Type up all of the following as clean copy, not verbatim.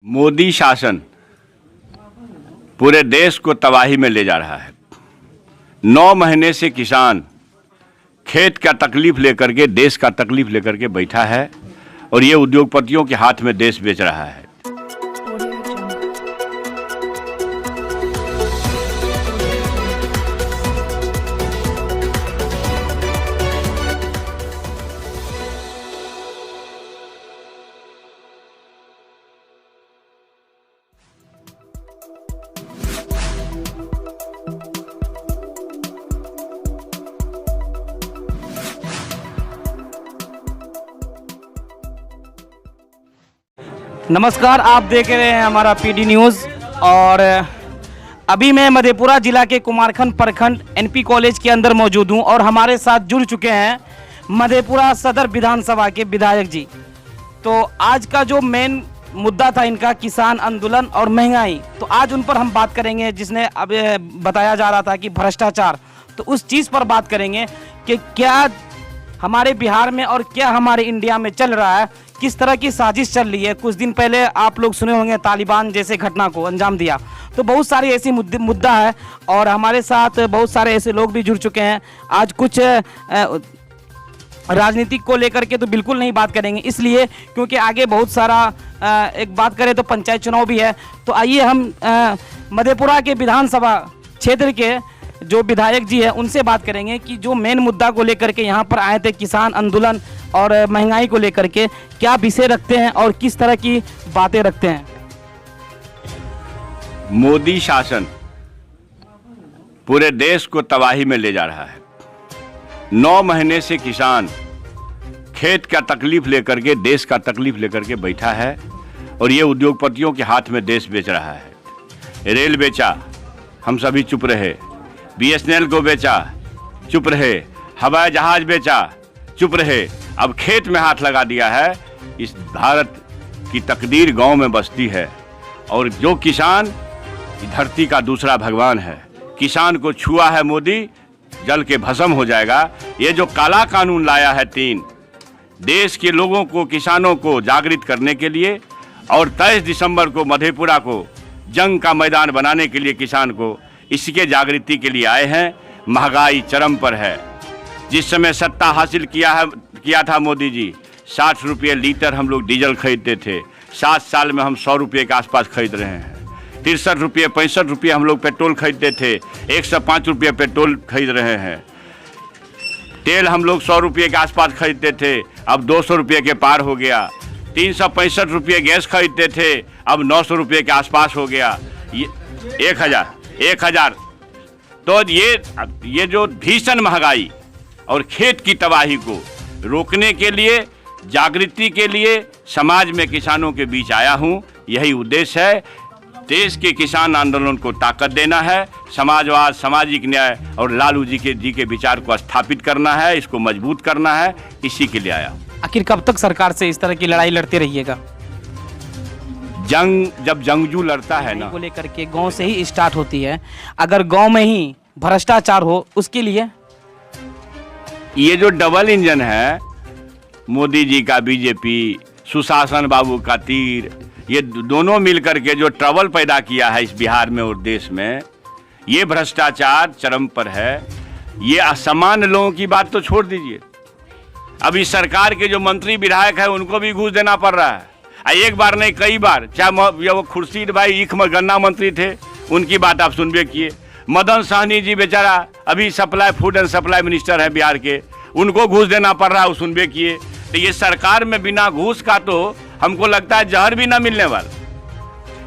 मोदी शासन पूरे देश को तबाही में ले जा रहा है। 9 महीने से किसान खेत का तकलीफ लेकर के, देश का तकलीफ लेकर के बैठा है और ये उद्योगपतियों के हाथ में देश बेच रहा है। नमस्कार, आप देख रहे हैं हमारा पीडी न्यूज़। और अभी मैं मधेपुरा जिला के कुमारखंड प्रखंड एनपी कॉलेज के अंदर मौजूद हूं और हमारे साथ जुड़ चुके हैं मधेपुरा सदर विधानसभा के विधायक जी। तो आज का जो मेन मुद्दा था इनका किसान आंदोलन और महंगाई, तो आज उन पर हम बात करेंगे। जिसने अब बताया जा रहा था कि भ्रष्टाचार, तो उस चीज़ पर बात करेंगे कि क्या हमारे बिहार में और क्या हमारे इंडिया में चल रहा है, किस तरह की साजिश चल रही है। कुछ दिन पहले आप लोग सुने होंगे तालिबान जैसे घटना को अंजाम दिया, तो बहुत सारी ऐसी मुद्दा है और हमारे साथ बहुत सारे ऐसे लोग भी जुड़ चुके हैं। आज कुछ राजनीतिक को लेकर के तो बिल्कुल नहीं बात करेंगे, इसलिए क्योंकि आगे बहुत सारा एक बात करें तो पंचायत चुनाव भी है। तो आइए हम मधेपुरा के विधानसभा क्षेत्र के जो विधायक जी हैं उनसे बात करेंगे कि जो मेन मुद्दा को लेकर के यहाँ पर आए थे, किसान आंदोलन और महंगाई को लेकर के, क्या विषय रखते हैं और किस तरह की बातें रखते हैं। मोदी शासन पूरे देश को तबाही में ले जा रहा है। 9 महीने से किसान खेत का तकलीफ लेकर के, देश का तकलीफ लेकर के बैठा है और ये उद्योगपतियों के हाथ में देश बेच रहा है। रेल बेचा, हम सभी चुप रहे। बीएसएनएल को बेचा, चुप रहे। हवाई जहाज बेचा, चुप रहे। अब खेत में हाथ लगा दिया है। इस भारत की तकदीर गांव में बसती है और जो किसान धरती का दूसरा भगवान है। किसान को छुआ है मोदी, जल के भस्म हो जाएगा। ये जो काला कानून लाया है 3, देश के लोगों को, किसानों को जागृत करने के लिए और 23 दिसंबर को मधेपुरा को जंग का मैदान बनाने के लिए किसान को, इसके जागृति के लिए आए हैं। महंगाई चरम पर है। जिस समय सत्ता हासिल किया था मोदी जी, 60 रुपये लीटर हम लोग डीजल खरीदते थे। 7 साल में हम 100 रुपये के आसपास खरीद रहे हैं। 63 रुपये 65 रुपये हम लोग पेट्रोल खरीदते थे, 105 रुपये पेट्रोल खरीद रहे हैं। तेल हम लोग 100 रुपये के आसपास खरीदते थे, अब 200 रुपये के पार हो गया। 365 रुपये गैस खरीदते थे, अब 900 रुपये के आसपास हो गया। ये 1000। तो ये जो भीषण महंगाई और खेत की तबाही को रोकने के लिए, जागृति के लिए समाज में किसानों के बीच आया हूं। यही उद्देश्य है। देश के किसान आंदोलन को ताकत देना है, समाजवाद, सामाजिक न्याय और लालू जी के विचार को स्थापित करना है, इसको मजबूत करना है। इसी के लिए आया हूं। आखिर कब तक सरकार से इस तरह की लड़ाई लड़ते रहिएगा? जब जंगजू लड़ता है ना, को लेकर के गांव से ही स्टार्ट होती है। अगर गांव में ही भ्रष्टाचार हो, उसके लिए ये जो डबल इंजन है, मोदी जी का बीजेपी, सुशासन बाबू का तीर, ये दोनों मिलकर के जो ट्रबल पैदा किया है इस बिहार में और देश में, ये भ्रष्टाचार चरम पर है। ये असामान्य लोगों की बात तो छोड़ दीजिए, अब इस सरकार के जो मंत्री विधायक है उनको भी घूस देना पड़ रहा है। एक बार नहीं, कई बार। चाहे वो खुर्शीद भाई गन्ना मंत्री थे, उनकी बात आप सुनबे किए। मदन सहनी जी बेचारा अभी फूड एंड सप्लाई मिनिस्टर है बिहार के, उनको घूस देना पड़ रहा है, वो सुनबे किए। तो ये सरकार में बिना घूस का तो हमको लगता है जहर भी ना मिलने वाला।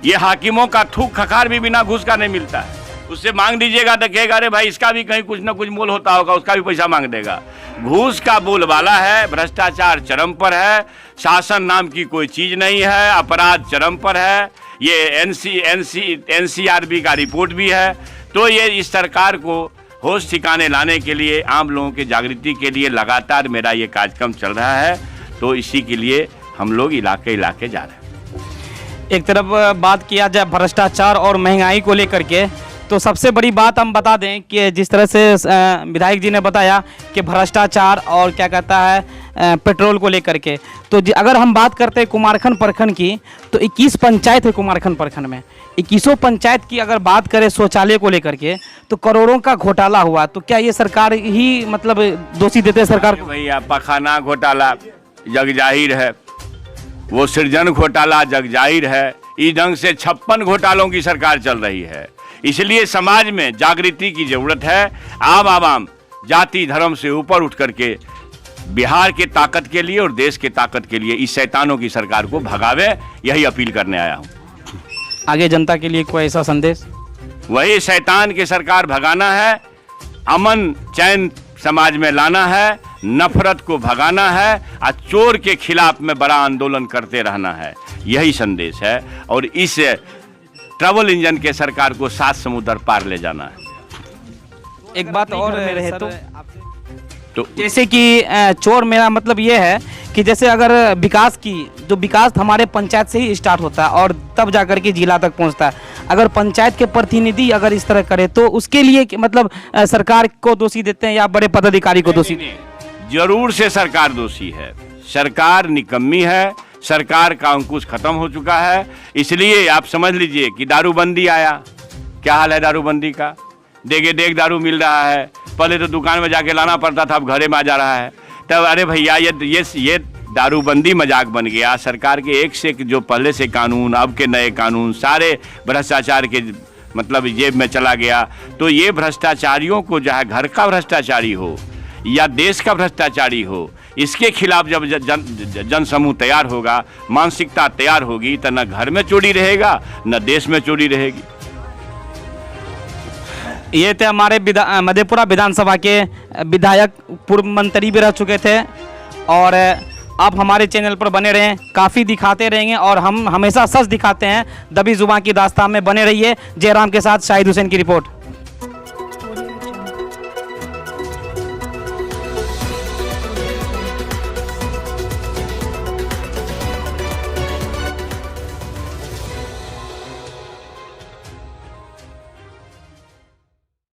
ये हाकिमों का थूक खखार भी बिना घूस का नहीं मिलता है। उससे मांग दीजिएगा तो कहेगा अरे भाई इसका भी कहीं कुछ ना कुछ मोल होता होगा, उसका भी पैसा मांग देगा। घूस का बोलबाला है। भ्रष्टाचार चरम पर है। शासन नाम की कोई चीज़ नहीं है। अपराध चरम पर है। ये NCRB का रिपोर्ट भी है। तो ये इस सरकार को होश ठिकाने लाने के लिए, आम लोगों के जागृति के लिए लगातार मेरा ये कार्यक्रम चल रहा है। तो इसी के लिए हम लोग इलाके जा रहे हैं। एक तरफ बात किया जाए भ्रष्टाचार और महंगाई को लेकर के, तो सबसे बड़ी बात हम बता दें कि जिस तरह से विधायक जी ने बताया कि भ्रष्टाचार और क्या कहता है पेट्रोल को लेकर के, तो अगर हम बात करते हैं कुमारखंड प्रखंड की, तो 21 पंचायत है कुमारखंड प्रखंड में। 21 पंचायत की अगर बात करें शौचालय को लेकर के, तो करोड़ों का घोटाला हुआ। तो क्या ये सरकार ही मतलब दोषी देते हैं सरकार को? भैया पखाना घोटाला जग जाहिर है, वो सृजन घोटाला जग जाहिर है। इस ढंग से 56 घोटालों की सरकार चल रही है। इसलिए समाज में जागृति की जरूरत है। आवाम जाति धर्म से ऊपर उठ करके बिहार के ताकत के लिए और देश के ताकत के लिए इस शैतानों की सरकार को भगावे, यही अपील करने आया हूँ। आगे जनता के लिए कोई ऐसा संदेश? वही शैतान की सरकार भगाना है, अमन चैन समाज में लाना है, नफरत को भगाना है और चोर के खिलाफ में बड़ा आंदोलन करते रहना है, यही संदेश है। और इस ट्रैवल इंजन के सरकार को 7 समुद्र पार ले जाना है। एक बात और रहे तो जैसे कि चोर, मेरा मतलब ये है कि जैसे अगर विकास हमारे पंचायत से ही स्टार्ट होता है और तब जाकर के जिला तक पहुंचता है। अगर पंचायत के प्रतिनिधि अगर इस तरह करे तो उसके लिए मतलब सरकार को दोषी देते हैं या बड़े पदाधिकारी को दोषी? जरूर से सरकार दोषी है। सरकार निकम्मी है, सरकार का अंकुश खत्म हो चुका है। इसलिए आप समझ लीजिए कि दारूबंदी आया, क्या हाल है दारूबंदी का? देगे देख दारू मिल रहा है। पहले तो दुकान में जाके लाना पड़ता था, अब घरे में आ जा रहा है। तब अरे भैया ये दारूबंदी मजाक बन गया। सरकार के एक से एक जो पहले से कानून, अब के नए कानून सारे भ्रष्टाचार के मतलब जेब में चला गया। तो ये भ्रष्टाचारियों को, चाहे घर का भ्रष्टाचारी हो या देश का भ्रष्टाचारी हो, इसके खिलाफ जब जन समूह तैयार होगा, मानसिकता तैयार होगी, तो न घर में चोरी रहेगा न देश में चोरी रहेगी। ये थे हमारे मधेपुरा विधानसभा के विधायक, पूर्व मंत्री भी रह चुके थे। और आप हमारे चैनल पर बने रहें, काफ़ी दिखाते रहेंगे और हम हमेशा सच दिखाते हैं। दबी जुबान की दास्तान में बने रहिए। जयराम के साथ शाहिद हुसैन की रिपोर्ट।